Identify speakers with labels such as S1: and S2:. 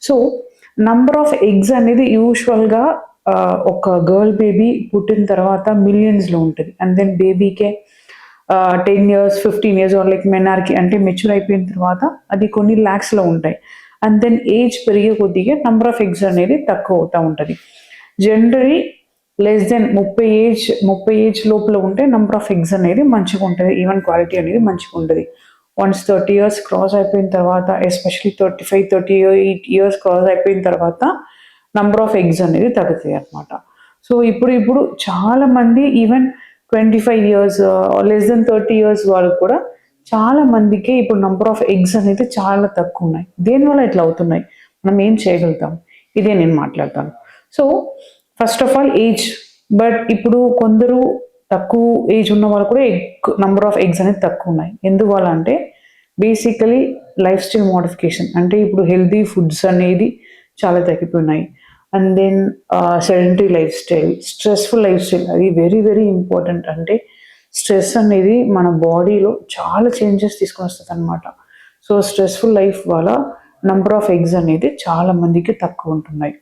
S1: So number of eggs అనేది యూజువల్గా ఒక గర్ల్ బేబీ పుట్టిన తర్వాత మిలియన్స్లో ఉంటుంది. అండ్ దెన్ బేబీకే 10 ఇయర్స్ 15 ఇయర్స్ లైక్ మెనార్కి అంటే మెచ్యూర్ అయిపోయిన తర్వాత అది కొన్ని ల్యాక్స్లో ఉంటాయి. అండ్ దెన్ ఏజ్ పెరిగే కొద్దిగా నంబర్ ఆఫ్ ఎగ్స్ అనేది తక్కువ అవుతూ ఉంటుంది. జనరలీ లెస్ దెన్ 30 ఏజ్ లోపల ఉంటే నంబర్ ఆఫ్ ఎగ్స్ అనేది మంచిగా ఉంటుంది. ఈవెన్ క్వాలిటీ అనేది మంచిగా ఉంటుంది. వన్స్ 30 ఇయర్స్ క్రాస్ అయిపోయిన తర్వాత ఎస్పెషల్లీ 35-38 ఇయర్స్ క్రాస్ అయిపోయిన తర్వాత నంబర్ ఆఫ్ ఎగ్స్ అనేది తగ్గుతాయి అనమాట. సో ఇప్పుడు చాలా మంది even 25 years less than 30 years వాళ్ళు కూడా చాలా మందికి ఇప్పుడు నంబర్ ఆఫ్ ఎగ్స్ అనేది చాలా తక్కువ ఉన్నాయి. దేనివల్ల ఇట్లా అవుతున్నాయి, మనం ఏం చేయగలుగుతాం, ఇదే నేను మాట్లాడతాను. So first of all age, but ఇప్పుడు కొందరు తక్కువ ఏజ్ ఉన్న వాళ్ళు కూడా నంబర్ ఆఫ్ ఎగ్స్ అనేది తక్కువ ఉన్నాయి. ఎందువల్ల అంటే బేసికలీ లైఫ్ స్టైల్ మోడిఫికేషన్, అంటే ఇప్పుడు హెల్తీ ఫుడ్స్ అనేది చాలా తగ్గిపోయినాయి. And then sedentary lifestyle, stressful lifestyle, అది వెరీ వెరీ ఇంపార్టెంట్. అంటే స్ట్రెస్ అనేది మన బాడీలో చాలా చేంజెస్ తీసుకొని వస్తుంది అనమాట. సో స్ట్రెస్ఫుల్ లైఫ్ వల్ల నంబర్ ఆఫ్ ఎగ్స్ అనేది చాలా మందికి తక్కువ ఉంటున్నాయి.